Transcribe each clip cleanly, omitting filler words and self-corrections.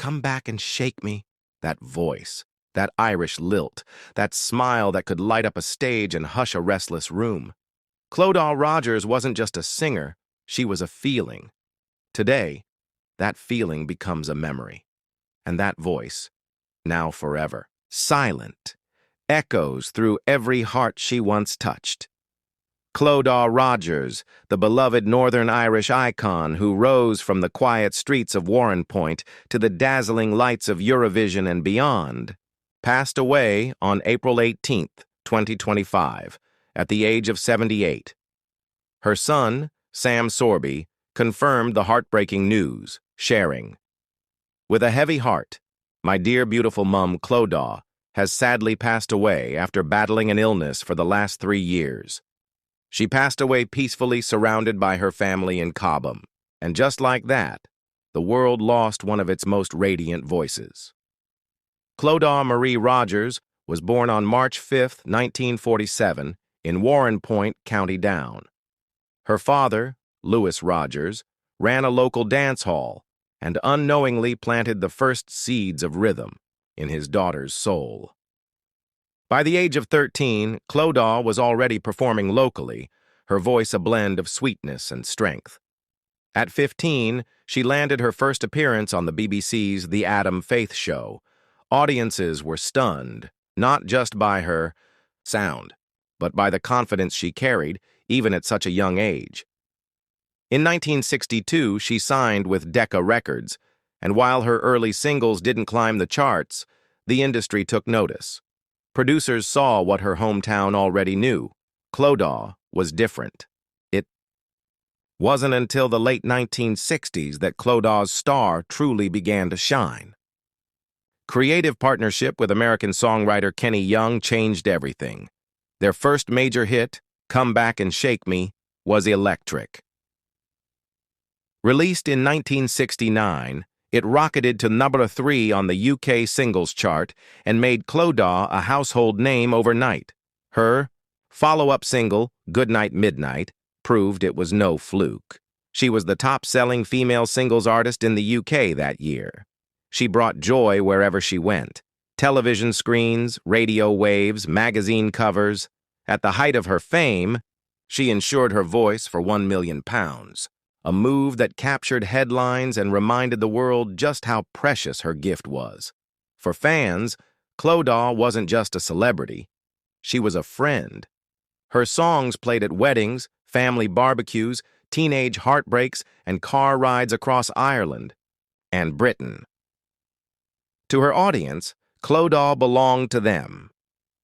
come back and shake me. That voice, that Irish lilt, that smile that could light up a stage and hush a restless room. Clodagh Rodgers wasn't just a singer, she was a feeling. Today, that feeling becomes a memory. And that voice, now forever, silent, echoes through every heart she once touched. Clodagh Rodgers, the beloved Northern Irish icon who rose from the quiet streets of Warrenpoint to the dazzling lights of Eurovision and beyond, passed away on April 18th, 2025, at the age of 78. Her son, Sam Sorby, confirmed the heartbreaking news, sharing, "With a heavy heart, my dear beautiful mum Clodagh has sadly passed away after battling an illness for the last 3 years. She passed away peacefully surrounded by her family in Cobham, and just like that, the world lost one of its most radiant voices." Clodagh Marie Rodgers was born on March 5, 1947, in Warrenpoint, County Down. Her father, Lewis Rodgers, ran a local dance hall and unknowingly planted the first seeds of rhythm in his daughter's soul. By the age of 13, Clodagh was already performing locally, her voice a blend of sweetness and strength. At 15, she landed her first appearance on the BBC's The Adam Faith Show. Audiences were stunned, not just by her sound, but by the confidence she carried, even at such a young age. In 1962, she signed with Decca Records, and while her early singles didn't climb the charts, the industry took notice. Producers saw what her hometown already knew. Clodagh was different. It wasn't until the late 1960s that Clodagh's star truly began to shine. Creative partnership with American songwriter Kenny Young changed everything. Their first major hit, Come Back and Shake Me, was electric. Released in 1969, it rocketed to number 3 on the UK singles chart and made Clodagh a household name overnight. Her follow-up single, Goodnight Midnight, proved it was no fluke. She was the top-selling female singles artist in the UK that year. She brought joy wherever she went. Television screens, radio waves, magazine covers. At the height of her fame, she insured her voice for £1 million. A move that captured headlines and reminded the world just how precious her gift was. For fans, Clodagh wasn't just a celebrity. She was a friend. Her songs played at weddings, family barbecues, teenage heartbreaks, and car rides across Ireland and Britain. To her audience, Clodagh belonged to them.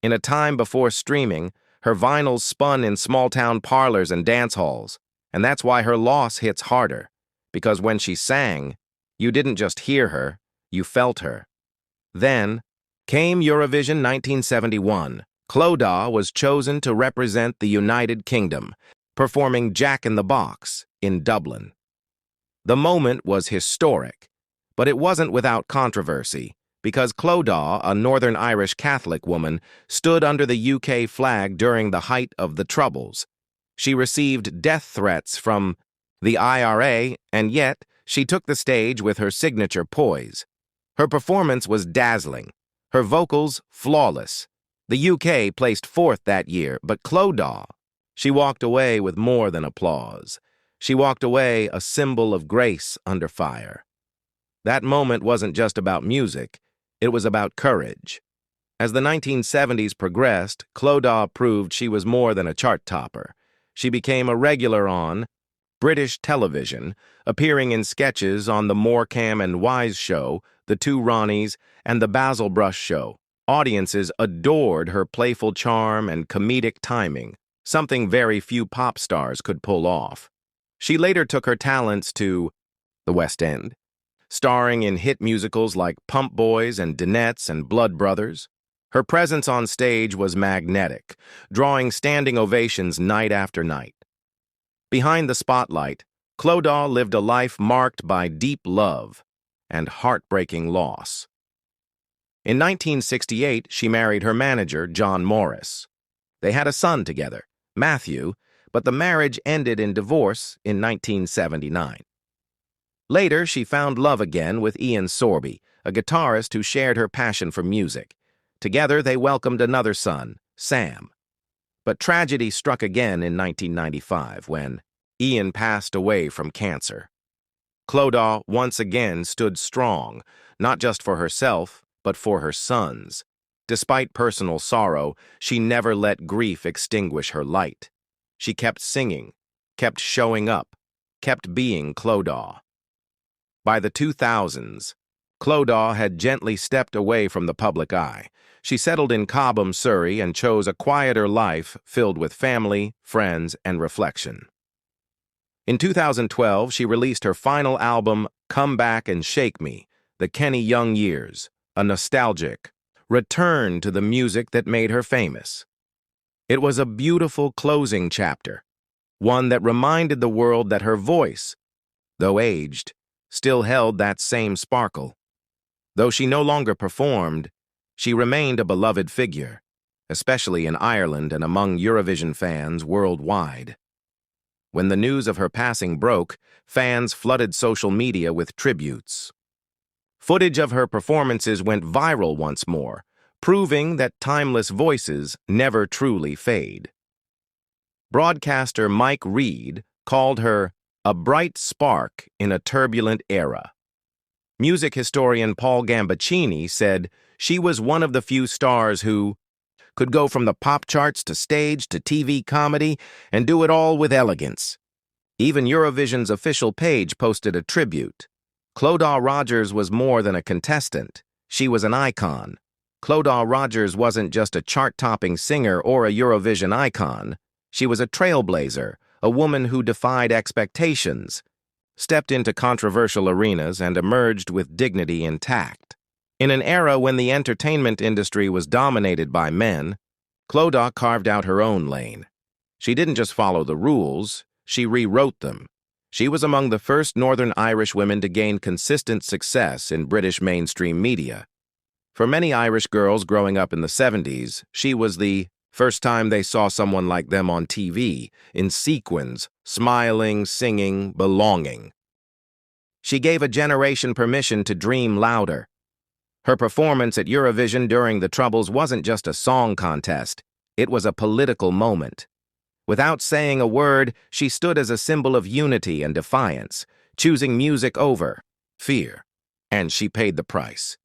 In a time before streaming, her vinyls spun in small-town parlors and dance halls. And that's why her loss hits harder, because when she sang, you didn't just hear her, you felt her. Then came Eurovision 1971. Clodagh was chosen to represent the United Kingdom, performing Jack in the Box in Dublin. The moment was historic, but it wasn't without controversy, because Clodagh, a Northern Irish Catholic woman, stood under the UK flag during the height of the Troubles. She received death threats from the IRA, and yet she took the stage with her signature poise. Her performance was dazzling, her vocals flawless. The UK placed 4th that year, but Clodagh, she walked away with more than applause. She walked away a symbol of grace under fire. That moment wasn't just about music, it was about courage. As the 1970s progressed, Clodagh proved she was more than a chart topper. She became a regular on British television, appearing in sketches on the Morecambe and Wise Show, The Two Ronnies, and The Basil Brush Show. Audiences adored her playful charm and comedic timing, something very few pop stars could pull off. She later took her talents to the West End, starring in hit musicals like Pump Boys and Dinettes and Blood Brothers. Her presence on stage was magnetic, drawing standing ovations night after night. Behind the spotlight, Clodagh lived a life marked by deep love and heartbreaking loss. In 1968, she married her manager, John Morris. They had a son together, Matthew, but the marriage ended in divorce in 1979. Later, she found love again with Ian Sorby, a guitarist who shared her passion for music. Together, they welcomed another son, Sam. But tragedy struck again in 1995 when Ian passed away from cancer. Clodagh once again stood strong, not just for herself, but for her sons. Despite personal sorrow, she never let grief extinguish her light. She kept singing, kept showing up, kept being Clodagh. By the 2000s, Clodagh had gently stepped away from the public eye. She settled in Cobham, Surrey, and chose a quieter life filled with family, friends, and reflection. In 2012, she released her final album, Come Back and Shake Me, The Kenny Young Years, a nostalgic return to the music that made her famous. It was a beautiful closing chapter, one that reminded the world that her voice, though aged, still held that same sparkle. Though she no longer performed, she remained a beloved figure, especially in Ireland and among Eurovision fans worldwide. When the news of her passing broke, fans flooded social media with tributes. Footage of her performances went viral once more, proving that timeless voices never truly fade. Broadcaster Mike Reed called her a bright spark in a turbulent era. Music historian Paul Gambaccini said she was one of the few stars who could go from the pop charts to stage to TV comedy and do it all with elegance. Even Eurovision's official page posted a tribute. Clodagh Rodgers was more than a contestant. She was an icon. Clodagh Rodgers wasn't just a chart-topping singer or a Eurovision icon. She was a trailblazer, a woman who defied expectations, stepped into controversial arenas, and emerged with dignity intact. In an era when the entertainment industry was dominated by men, Clodagh carved out her own lane. She didn't just follow the rules, she rewrote them. She was among the first Northern Irish women to gain consistent success in British mainstream media. For many Irish girls growing up in the 70s, she was the first time they saw someone like them on TV, in sequins, smiling, singing, belonging. She gave a generation permission to dream louder. Her performance at Eurovision during the Troubles wasn't just a song contest, it was a political moment. Without saying a word, she stood as a symbol of unity and defiance, choosing music over fear. And she paid the price.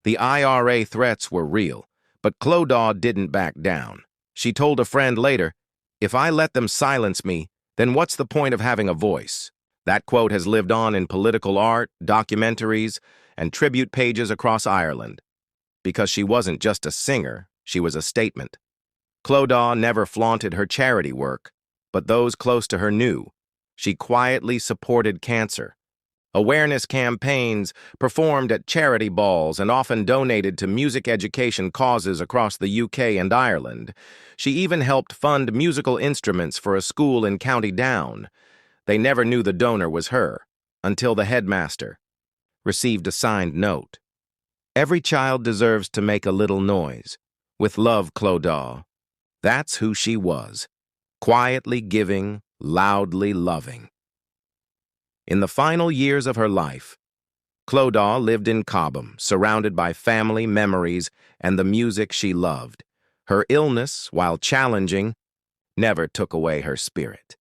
The IRA threats were real, but Clodagh didn't back down. She told a friend later, "If I let them silence me, then what's the point of having a voice?" That quote has lived on in political art, documentaries, and tribute pages across Ireland. Because she wasn't just a singer, she was a statement. Clodagh never flaunted her charity work, but those close to her knew. She quietly supported cancer. Awareness campaigns, performed at charity balls, and often donated to music education causes across the UK and Ireland. She even helped fund musical instruments for a school in County Down. They never knew the donor was her, until the headmaster received a signed note. "Every child deserves to make a little noise. With love, Clodagh." That's who she was, quietly giving, loudly loving. In the final years of her life, Clodagh lived in Cobham, surrounded by family, memories, and the music she loved. Her illness, while challenging, never took away her spirit.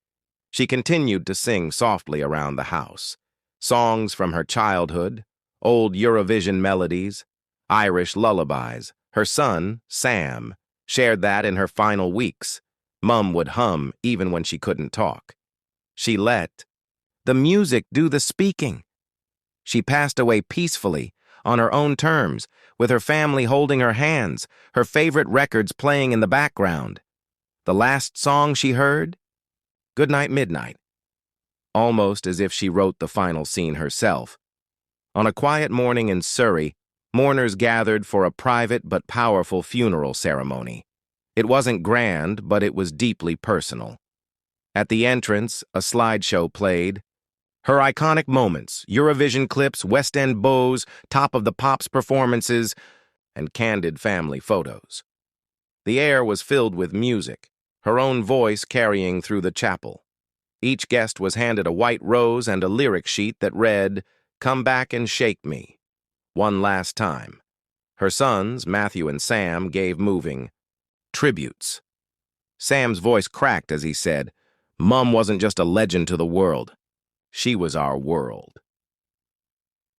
She continued to sing softly around the house, songs from her childhood, old Eurovision melodies, Irish lullabies. Her son, Sam, shared that in her final weeks. Mum would hum even when she couldn't talk. She let the music do the speaking. She passed away peacefully, on her own terms, with her family holding her hands, her favorite records playing in the background. The last song she heard? Goodnight Midnight. Almost as if she wrote the final scene herself. On a quiet morning in Surrey, mourners gathered for a private but powerful funeral ceremony. It wasn't grand, but it was deeply personal. At the entrance, a slideshow played. Her iconic moments, Eurovision clips, West End bows, Top of the Pops performances, and candid family photos. The air was filled with music, her own voice carrying through the chapel. Each guest was handed a white rose and a lyric sheet that read, "Come back and shake me. One last time." Her sons, Matthew and Sam, gave moving tributes. Sam's voice cracked as he said, "Mum wasn't just a legend to the world. She was our world."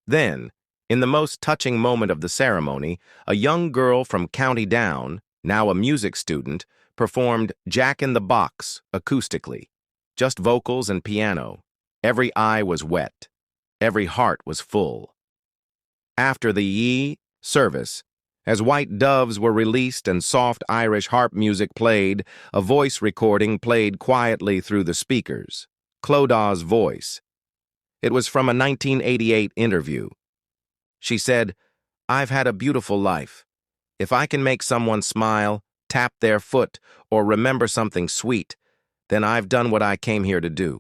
Then, in the most touching moment of the ceremony, a young girl from County Down, now a music student, performed Jack in the Box acoustically. Just vocals and piano. Every eye was wet. Every heart was full. After the service, as white doves were released and soft Irish harp music played, a voice recording played quietly through the speakers. Clodagh's voice. It was from a 1988 interview. She said, "I've had a beautiful life. If I can make someone smile, tap their foot, or remember something sweet, then I've done what I came here to do."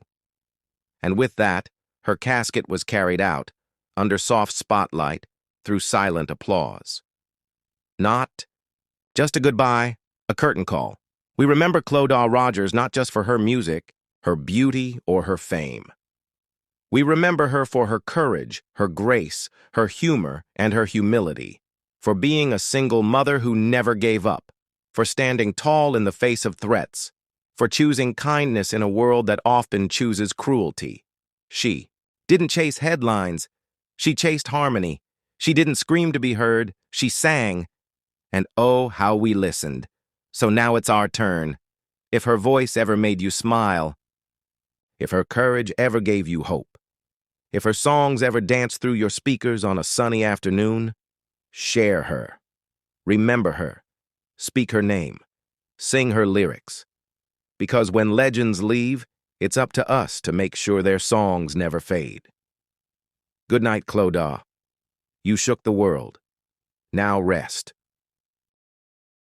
And with that, her casket was carried out, under soft spotlight, through silent applause. Not just a goodbye, a curtain call. We remember Clodagh Rodgers not just for her music, her beauty, or her fame. We remember her for her courage, her grace, her humor, and her humility, for being a single mother who never gave up, for standing tall in the face of threats, for choosing kindness in a world that often chooses cruelty. She didn't chase headlines. She chased harmony. She didn't scream to be heard. She sang. And oh, how we listened. So now it's our turn. If her voice ever made you smile, if her courage ever gave you hope, if her songs ever danced through your speakers on a sunny afternoon, share her. Remember her. Speak her name. Sing her lyrics. Because when legends leave, it's up to us to make sure their songs never fade. Good night, Clodagh. You shook the world. Now rest.